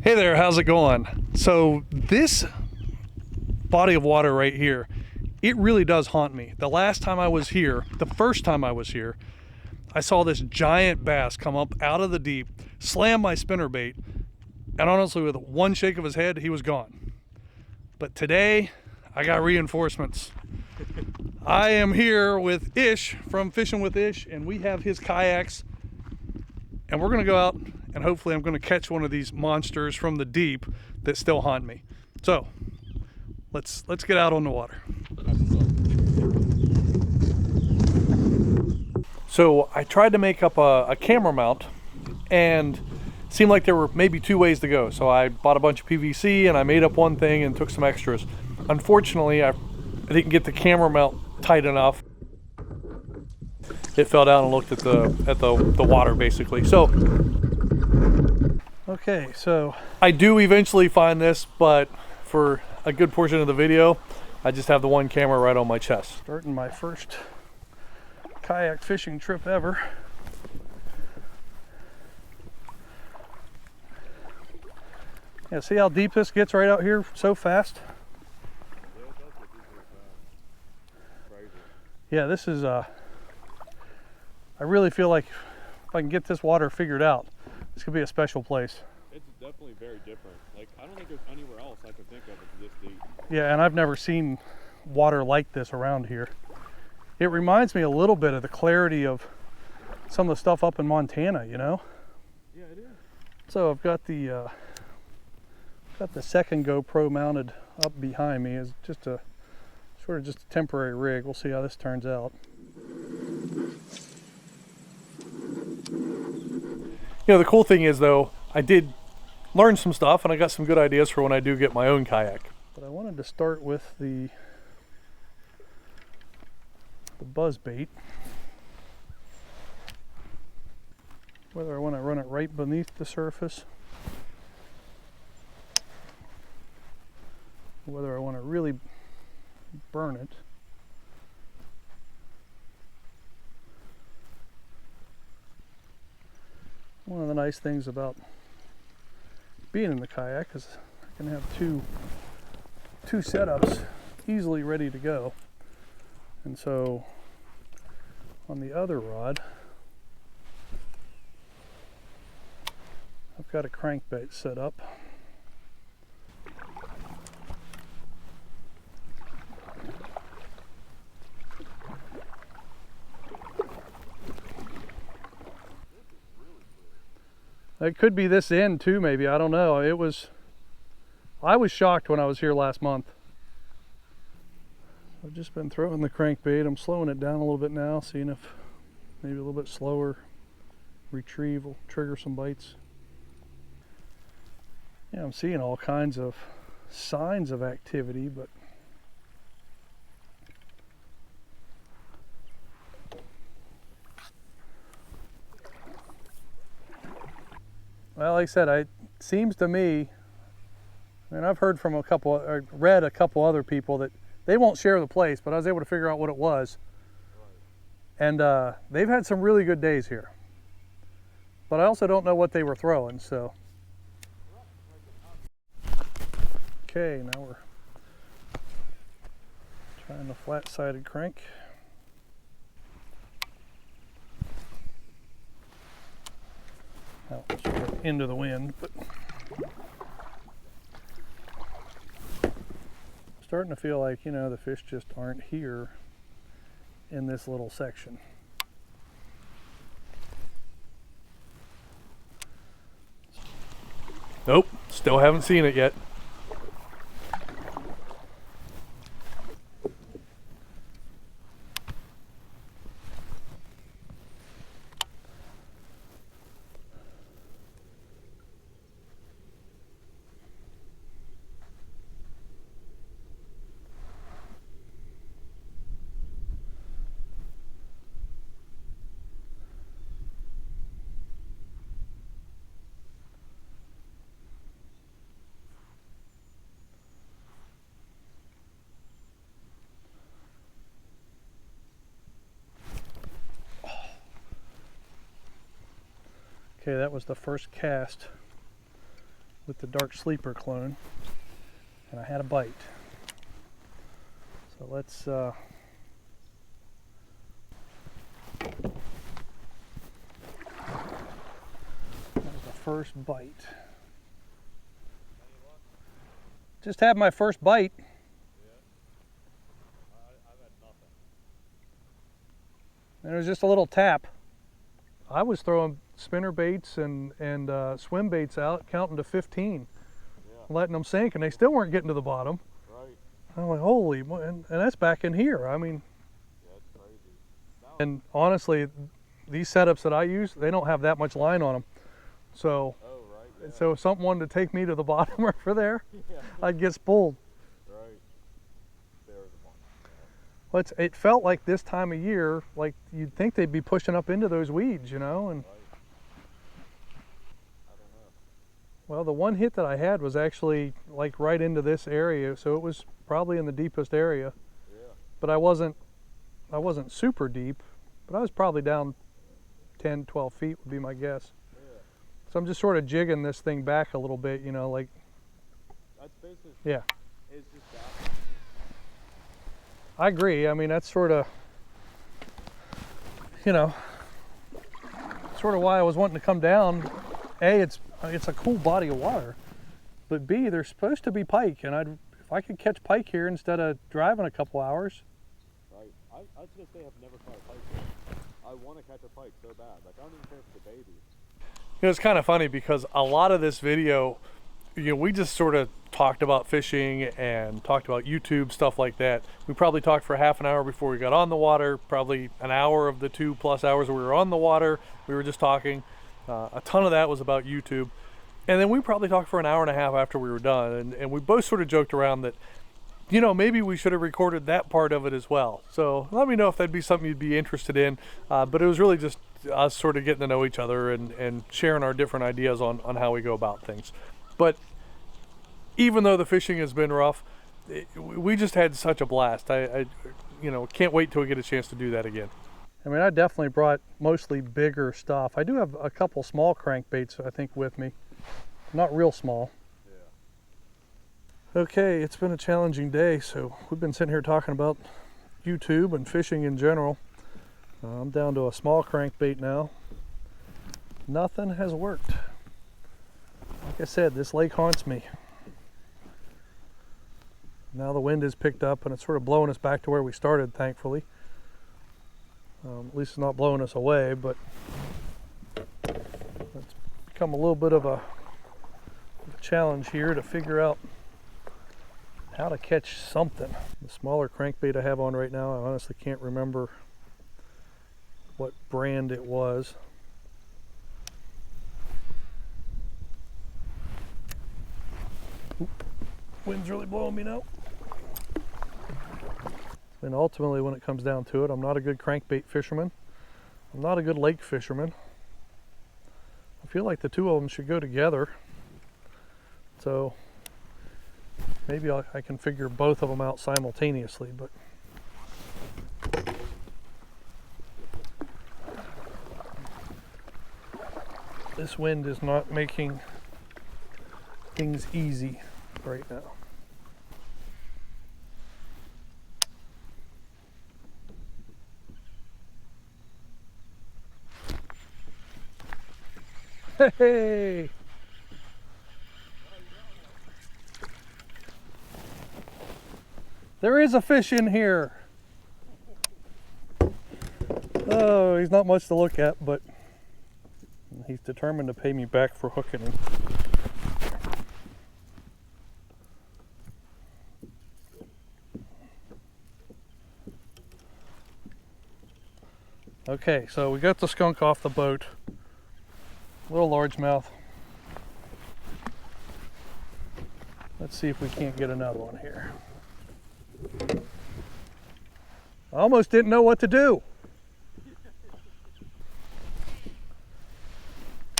Hey there, how's it going? So this body of water right here, it really does haunt me. The last time I was here, the first time I was here, I saw this giant bass come up out of the deep, slam my spinnerbait, and honestly with one shake of his head, he was gone. But today, I got reinforcements. I am here with Ish from Fishing with Ish, and we have his kayaks, and we're gonna go out and hopefully I'm gonna catch one of these monsters from the deep that still haunt me. So, let's get out on the water. So I tried to make up a camera mount, and it seemed like there were maybe two ways to go. So I bought a bunch of PVC and I made up one thing and took some extras. Unfortunately, I didn't get the camera mount tight enough. It fell down and looked at the water basically. So, okay, so I do eventually find this, but for a good portion of the video, I just have the one camera right on my chest. Starting my first kayak fishing trip ever. Yeah, see how deep this gets right out here so fast? Yeah, this is I really feel like if I can get this water figured out, this could be a special place. It's definitely very different. Like, I don't think there's anywhere else I can think of it's this deep. Yeah, and I've never seen water like this around here. It reminds me a little bit of the clarity of some of the stuff up in Montana, you know? Yeah, it is. So I've got the second GoPro mounted up behind me as just a sort of just a temporary rig. We'll see how this turns out. You know, the cool thing is though, I did learn some stuff and I got some good ideas for when I do get my own kayak. But I wanted to start with the buzz bait. Whether I want to run it right beneath the surface, or whether I want to really burn it. One of the nice things about being in the kayak is I can have two setups easily ready to go. And so on the other rod, I've got a crankbait set up. It could be this end too, maybe, I don't know. I was shocked when I was here last month. I've just been throwing the crankbait. I'm slowing it down a little bit now, seeing if maybe a little bit slower retrieve will trigger some bites. Yeah, I'm seeing all kinds of signs of activity, but well, like I said, it seems to me, and I've heard from or read a couple other people that they won't share the place, but I was able to figure out what it was. And they've had some really good days here. But I also don't know what they were throwing, so. Okay, now we're trying the flat-sided crank. Out sort of into the wind, but starting to feel like, you know, the fish just aren't here in this little section. Nope, still haven't seen it yet. Okay, that was the first cast with the dark sleeper clone, and I had a bite. So let's there's the first bite. Just had my first bite. Yeah. I've had nothing. And it was just a little tap. I was throwing spinner baits and swim baits out, counting to 15, letting them sink, and they still weren't getting to the bottom. Right. I'm like, holy, and that's back in here. I mean, Yeah, it's crazy. and honestly, these setups that I use, they don't have that much line on them. So, Oh, right. Yeah. so if something wanted to take me to the bottom or for there, Yeah. I'd get spooled. Right. There's one. Well, it felt like this time of year, like you'd think they'd be pushing up into those weeds, you know. And Right. I don't know. well, the one hit that I had was actually like right into this area, so it was probably in the deepest area. Yeah. But I wasn't super deep, but I was probably down 10, 12 feet would be my guess. Yeah. So I'm just sort of jigging this thing back a little bit, you know, like, That's basically. yeah. It's just that. I agree. I mean, that's sort of, you know, sort of why I was wanting to come down. A, it's a cool body of water, but B, they're supposed to be pike, and if I could catch pike here instead of driving a couple hours. Right. I was gonna say I've never caught a pike yet. I want to catch a pike so bad. Like I don't even care if it's a baby. You know, it's kind of funny because a lot of this video, you know, we just sort of talked about fishing and talked about YouTube, stuff like that. We probably talked for half an hour before we got on the water, probably an hour of the 2+ hours we were on the water, we were just talking. A ton of that was about YouTube. And then we probably talked for an hour and a half after we were done. And we both sort of joked around that, you know, maybe we should have recorded that part of it as well. So let me know if that'd be something you'd be interested in. But it was really just us sort of getting to know each other and sharing our different ideas on how we go about things. But even though the fishing has been rough, we just had such a blast. I you know, can't wait till we get a chance to do that again. I mean, I definitely brought mostly bigger stuff. I do have a couple small crankbaits, I think, with me. Not real small. Yeah. Okay, it's been a challenging day, so we've been sitting here talking about YouTube and fishing in general. I'm down to a small crankbait now. Nothing has worked. Like I said, this lake haunts me. Now the wind has picked up and it's sort of blowing us back to where we started, thankfully. At least it's not blowing us away, but it's become a little bit of a challenge here to figure out how to catch something. The smaller crankbait I have on right now, I honestly can't remember what brand it was. Oop, wind's really blowing me now. And ultimately, when it comes down to it, I'm not a good crankbait fisherman. I'm not a good lake fisherman. I feel like the two of them should go together. So maybe I can figure both of them out simultaneously, but this wind is not making things easy right now. Hey! There is a fish in here. Oh, he's not much to look at, but he's determined to pay me back for hooking him. Okay, so we got the skunk off the boat. Little largemouth. Let's see if we can't get another one here. I almost didn't know what to do.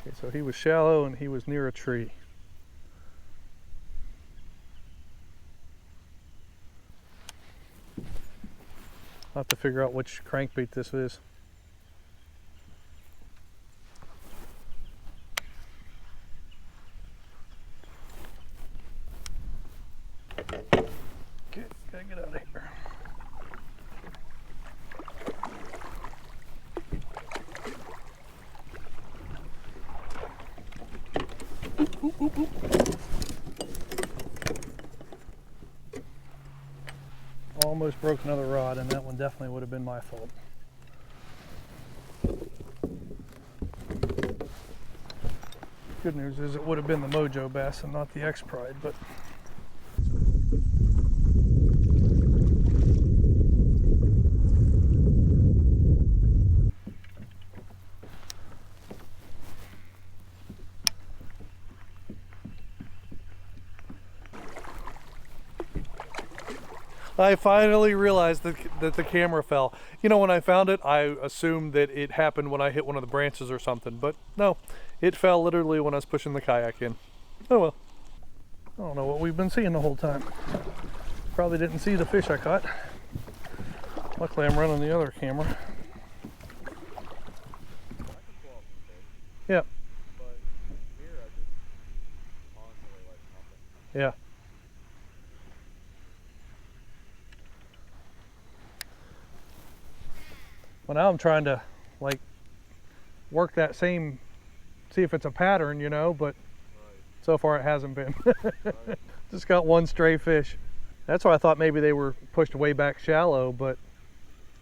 Okay, so he was shallow and he was near a tree. I'll have to figure out which crankbait this is. Almost broke another rod, and that one definitely would have been my fault. Good news is it would have been the Mojo bass and not the X Pride, but I finally realized that the camera fell. You know, when I found it, I assumed that it happened when I hit one of the branches or something, but no, it fell literally when I was pushing the kayak in. Oh well. I don't know what we've been seeing the whole time. Probably didn't see the fish I caught. Luckily I'm running the other camera. Yeah. But here I just constantly like nothing. Yeah. Well, now I'm trying to like work that same, see if it's a pattern, you know, but so far it hasn't been. Just got one stray fish. That's why I thought maybe they were pushed way back shallow, but,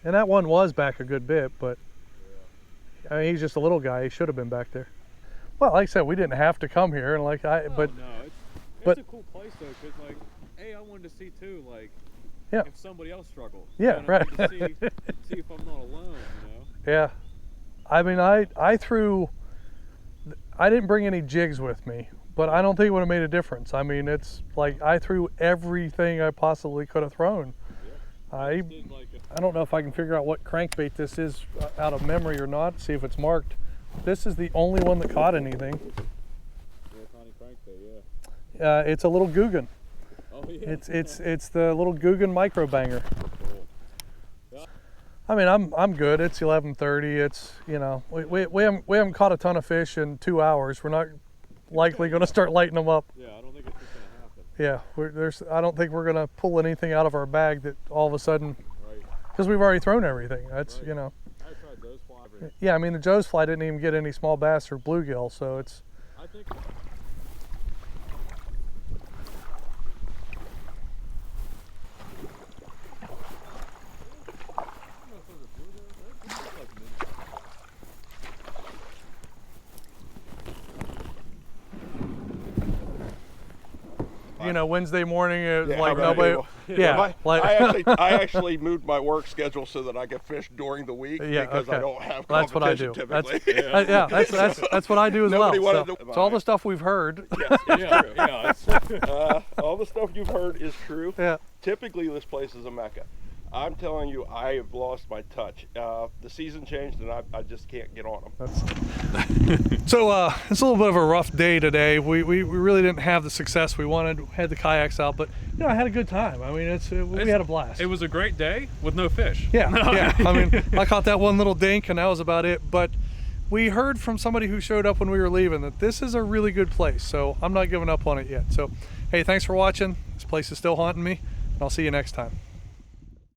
and that one was back a good bit, but I mean, he's just a little guy. He should have been back there. Well, like I said, we didn't have to come here, and like but no, it's a cool place though, because like, hey, I wanted to see too, like, yeah, if somebody else struggled. Yeah, right. To see if I'm not alone, you know? Yeah. I mean, I didn't bring any jigs with me, but I don't think it would have made a difference. I mean, it's like I threw everything I possibly could have thrown. Yeah. I don't know if I can figure out what crankbait this is out of memory or not, see if it's marked. This is the only one that caught anything. Yeah, tiny crankbait, yeah. It's a little Guggen. Oh, yeah. It's the little Guggen micro banger. Cool. Yeah. I mean, I'm good. It's 11:30. It's, you know, we haven't caught a ton of fish in 2 hours. We're not likely going to start lighting them up. Yeah, I don't think it's just going to happen. Yeah, I don't think we're going to pull anything out of our bag that all of a sudden, because we've already thrown everything. That's, you know. I tried those fly. Yeah, I mean, the Joe's fly didn't even get any small bass or bluegill, so it's. I think. You know, Wednesday morning, it was Yeah, like right. nobody. Yeah, like I actually moved my work schedule so that I could fish during the week because I don't have that's what I do. Typically. That's what I do as Nobody well. wanted to- So all the stuff we've heard. All the stuff you've heard is true. Yeah. Typically, this place is a mecca. I'm telling you, I have lost my touch. The season changed, and I just can't get on them. So it's a little bit of a rough day today. We really didn't have the success we wanted. Had the kayaks out, but you know, I had a good time. I mean, we had a blast. It was a great day with no fish. Yeah, yeah. I mean, I caught that one little dink, and that was about it. But we heard from somebody who showed up when we were leaving that this is a really good place. So I'm not giving up on it yet. So, hey, thanks for watching. This place is still haunting me, and I'll see you next time.